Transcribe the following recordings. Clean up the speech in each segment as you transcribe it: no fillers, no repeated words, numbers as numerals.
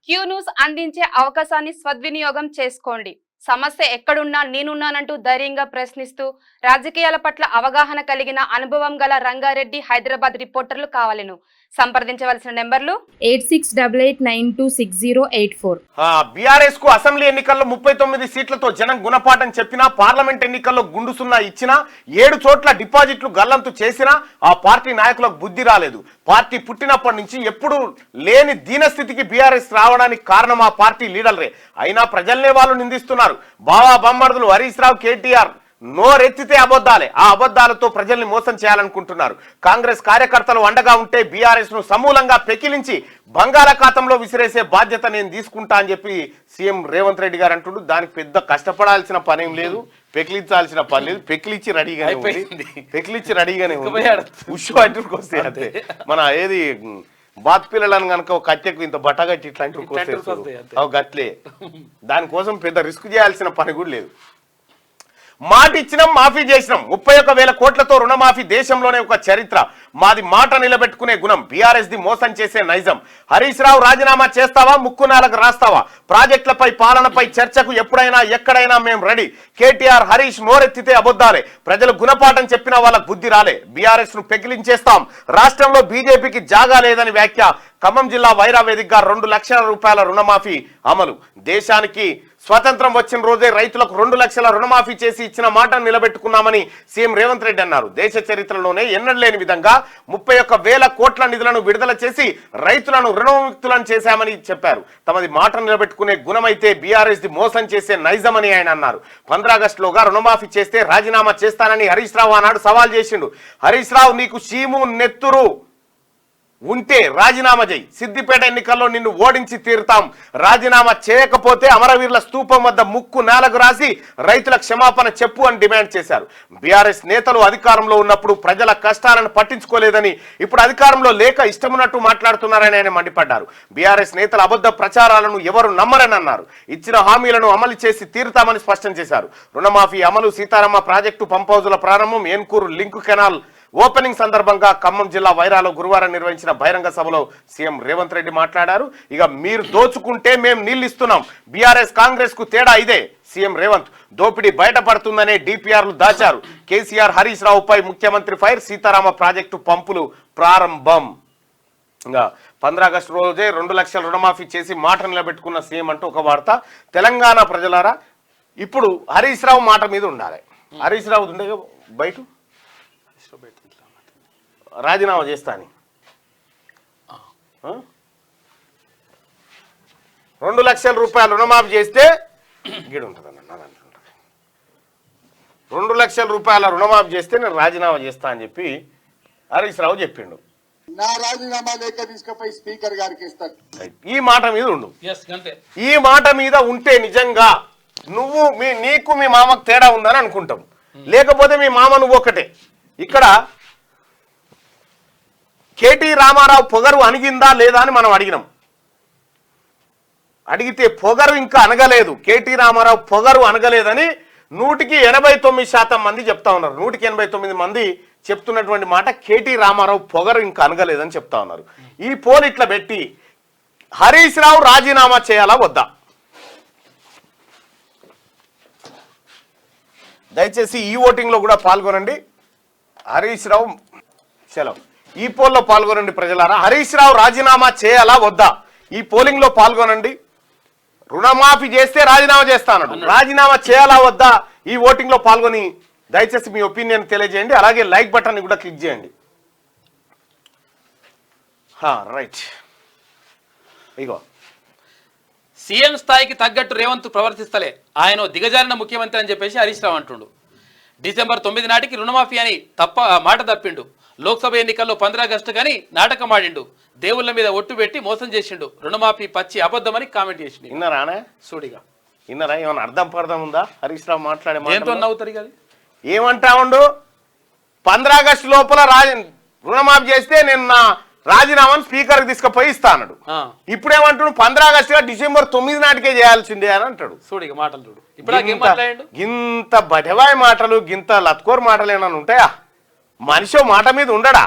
Q news అందించే అవకాశాన్ని సద్వినియోగం చేసుకోండి. సమస్య ఎక్కడున్నా నేనున్నానంటూ ధైర్యంగా ప్రశ్నిస్తూ రాజకీయాల పట్ల అవగాహన కలిగిన అనుభవం గల రంగారెడ్డి హైదరాబాద్ రిపోర్టర్లు కావాలను సంప్రదించవలసిన నెంబర్లు 8688926084. బీఆర్ఎస్ కు అసెంబ్లీ ఎన్నికల్లో 39 సీట్లతో జనం గుణపాఠం చెప్పినా, పార్లమెంట్ ఎన్నికల్లో గుండు సున్నా ఇచ్చినా, 7 చోట్ల డిపాజిట్లు గల్లంతు చేసినా ఆ పార్టీ నాయకులకు బుద్ధి రాలేదు. పార్టీ పుట్టినప్పటి నుంచి ఎప్పుడు లేని దీనస్థితికి బీఆర్ఎస్ రావడానికి కారణం ఆ పార్టీ లీడర్లే. అయినా ప్రజల్నే వాళ్ళు నిందిస్తున్నారు. బావా బొమ్మర్దులు హరీష్ రావు, కేటీఆర్ నోరెత్తితే అబద్ధాలే. ఆ అబద్ధాలతో ప్రజల్ని మోసం చేయాలనుకుంటున్నారు. కాంగ్రెస్ కార్యకర్తలు అండగా ఉంటే బీఆర్ఎస్ ను సమూలంగా పెకిలించి బంగాళాఖాతంలో విసిరేసే బాధ్యత నేను తీసుకుంటా అని చెప్పి సీఎం రేవంత్ రెడ్డి గారు అంటుండ్రు. దానికి పెద్ద కష్టపడాల్సిన పనేం లేదు, పెకిలించాల్సిన పని లేదు. పెకిలిచ్చి రెడీగానే ఉంది. ఉష్ అంటుకు వస్తే అంతే. మన ఏది బాత్ పిల్లలను కనుక ఒక కట్టెకు ఇంత బట్టగట్టి ఇట్లాంటి గట్లే. దానికోసం పెద్ద రిస్క్ చేయాల్సిన పని కూడా లేదు. మాట ఇచ్చినాం, మాఫీ చేసినాం. 31,000 కోట్లతో రుణమాఫీ దేశంలోనే ఒక చరిత్ర. మాది మాట నిలబెట్టుకునే గుణం. బీఆర్ఎస్ ది మోసం చేసే నైజం. హరీష్ రావు రాజీనామా చేస్తావా, ముక్కునాలకు రాస్తావా? ప్రాజెక్టులపై పాలనపై చర్చకు ఎప్పుడైనా ఎక్కడైనా మేము రెడీ. కేటీఆర్ హరీష్ నోరెత్తితే అబద్ధాలే. ప్రజలు గుణపాఠం చెప్పినా వాళ్ళకు బుద్ధి రాలే. బీఆర్ఎస్ ను పెకిలించేస్తాం. రాష్ట్రంలో బీజేపీకి జాగా లేదని వ్యాఖ్య. ఖమ్మం జిల్లా వైరా వేదికగా 2 లక్షల రూపాయల రుణమాఫీ అమలు. దేశానికి స్వతంత్రం వచ్చిన రోజే రైతులకు 2 లక్షల రుణమాఫీ చేసి ఇచ్చిన మాటను నిలబెట్టుకున్నామని సీఎం రేవంత్ రెడ్డి అన్నారు. దేశ చరిత్రలోనే ఎన్నడలేని విధంగా 31,000 కోట్ల నిధులను విడుదల చేసి రైతులను రుణముక్తులను చేశామని చెప్పారు. తమది మాట నిలబెట్టుకునే గుణమైతే బీఆర్ఎస్ ది మోసం చేసే నైజమని ఆయన అన్నారు. 15 ఆగస్టులోగా రుణమాఫీ చేస్తే రాజీనామా చేస్తానని హరీష్ రావు ఆనాడు సవాల్ చేసిండు. హరీష్ రావు, నీకు చీము నెత్తురు ఉంటే రాజీనామా చేయి. సిద్దిపేట ఎన్నికల్లో నిన్ను ఓడించి తీరుతాం. రాజీనామా చేయకపోతే అమరవీరుల స్తూపం వద్ద ముక్కు నేలకు రాసి రైతుల క్షమాపణ చెప్పు అని డిమాండ్ చేశారు. బీఆర్ఎస్ నేతలు అధికారంలో ఉన్నప్పుడు ప్రజల కష్టాలను పట్టించుకోలేదని, ఇప్పుడు అధికారంలో లేక ఇష్టమున్నట్టు మాట్లాడుతున్నారని ఆయన మండిపడ్డారు. బీఆర్ఎస్ నేతల అబద్ధ ప్రచారాలను ఎవరు నమ్మరని అన్నారు. ఇచ్చిన హామీలను అమలు చేసి తీరుతామని స్పష్టం చేశారు. రుణమాఫీ అమలు, సీతారామ ప్రాజెక్టు పంప్ హౌజుల ప్రారంభం, ఏన్కూరు లింక్ కెనాల్ ఓపెనింగ్ సందర్భంగా ఖమ్మం జిల్లా వైరాలో గురువారం నిర్వహించిన బహిరంగ సభలో సీఎం రేవంత్ రెడ్డి మాట్లాడారు. ఇక మీరు దోచుకుంటే మేము నీళ్ళు ఇస్తున్నాం. బీఆర్ఎస్ కాంగ్రెస్ కు తేడా ఇదే. సీఎం రేవంత్, దోపిడీ బయటపడుతుందనే డిపిఆర్లు దాచారు. కేసీఆర్ హరీష్ రావుపై ముఖ్యమంత్రి ఫైర్. సీతారామ ప్రాజెక్టు పంపులు ప్రారంభం. ఇంకా 15 ఆగస్టు రోజే 2 లక్షల రుణమాఫీ చేసి మాట నిలబెట్టుకున్న సీఎం అంటూ ఒక వార్త. తెలంగాణ ప్రజలారా, ఇప్పుడు హరీష్ రావు మాట మీద ఉండాలి. హరీష్ రావు ఉండే బయట రాజీనామా చేస్తా అని 2 లక్షల రూపాయలు రుణమాఫీ చేస్తే గిడు ఉంటుంది అన్న. 2 లక్షల రూపాయల రుణమాఫీ చేస్తే నేను రాజీనామా చేస్తా అని చెప్పి హరీష్ రావు చెప్పిండు. నా రాజీనామా లేఖ తీసుకుపోయి స్పీకర్ గారికి ఇస్తాను. ఈ మాట మీద ఉండు. ఈ మాట మీద ఉంటే నిజంగా నీకు మీ మామకు తేడా ఉందని అనుకుంటాం. లేకపోతే మీ మామ నువ్వు ఒకటే. ఇక్కడ కేటీ రామారావు పొగరు అణిగిందా లేదా అని మనం అడిగినాం. అడిగితే పొగరు ఇంకా అనగలేదు. కేటీ రామారావు పొగరు అనగలేదని 189% మంది చెప్తా ఉన్నారు. 189 మంది చెప్తున్నటువంటి మాట కేటీ రామారావు పొగరు ఇంకా అనగలేదని చెప్తా ఉన్నారు. ఈ పోల్ ఇట్లా పెట్టి హరీష్ రావు రాజీనామా చేయాలా వద్దా? దయచేసి ఈ ఓటింగ్ లో కూడా పాల్గొనండి. హరీష్ రావు సెలవు. ఈ పోల్లో పాల్గొనండి ప్రజలారా. హరీష్ రావు రాజీనామా చేయాలా వద్దా? ఈ పోలింగ్ లో పాల్గొనండి. రుణమాఫీ చేస్తే రాజీనామా చేస్తాను, రాజీనామా చేయాలా వద్దా? ఈ ఓటింగ్ లో పాల్గొని దయచేసి మీ ఒపీనియన్ తెలియజేయండి. అలాగే లైక్ బటన్ కూడా క్లిక్ చేయండి. రైట్, ఇగో సీఎం స్థాయికి తగ్గట్టు రేవంత్ ప్రవర్తిస్తలే, ఆయన దిగజారిన ముఖ్యమంత్రి అని చెప్పేసి హరీష్ రావు అంటుండు. డిసెంబర్ 9 నాటికి రుణమాఫీ అని మాట తప్పిండు. లోక్సభ ఎన్నికల్లో 15 ఆగస్టు కానీ నాటకం ఆడిండు. దేవుళ్ళ మీద ఒట్టు పెట్టి మోసం చేసిండు. రుణమాఫీ పచ్చి అబద్ధమని కామెంట్ చేసిండు. ఇన్నరానే సూడిగా ఇన్నరా? ఏమన్నా అర్థం పర్థం ఉందా హరీష్ రావు మాట్లాడే? ఏంతో నవ్వుతారు కదా. ఏమంటా ఉండు, 15 ఆగస్టు లోపల రుణమాఫీ చేస్తే నేను నా రాజీనామాను స్పీకర్కి తీసుకుపోయి ఇస్తా అన్నాడు. ఇప్పుడేమంటాడు, 15 ఆగస్టుగా డిసెంబర్ 9 నాటికే చేయాల్సిందే అని అంటాడు. చూడు మాటలు చూడు. ఇప్పుడు గింత బటవాయి మాటలు, గింత లత్కోర్ మాటలు ఏమన్నా ఉంటాయా? మనిషి మాట మీద ఉండడా?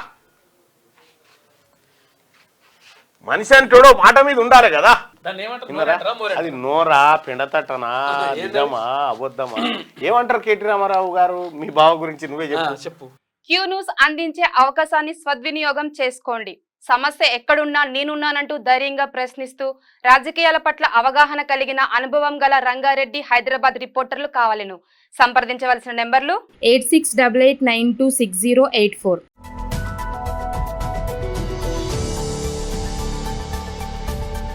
మనిషి అంటాడు మాట మీద ఉండాలి కదా. దాన్ని ఏమంటారు? విన్నారా? నోరంటారా, మోరంటారా? అది నోరా పెండతటనా నిజమా అబద్ధమా ఏమంటారు కేటీ రామారావు గారు? మీ బావ గురించి నువ్వే చెప్పు. చెప్పు. క్యూ న్యూస్ అందించే అవకాశాన్ని సద్వినియోగం చేసుకోండి. సమస్య ఎక్కడున్నా నేనున్నానంటూ ధైర్యంగా ప్రశ్నిస్తూ రాజకీయాల పట్ల అవగాహన కలిగిన అనుభవం గల రంగారెడ్డి హైదరాబాద్ రిపోర్టర్లు కావాలను సంప్రదించవలసిన నెంబర్లు 8688926084.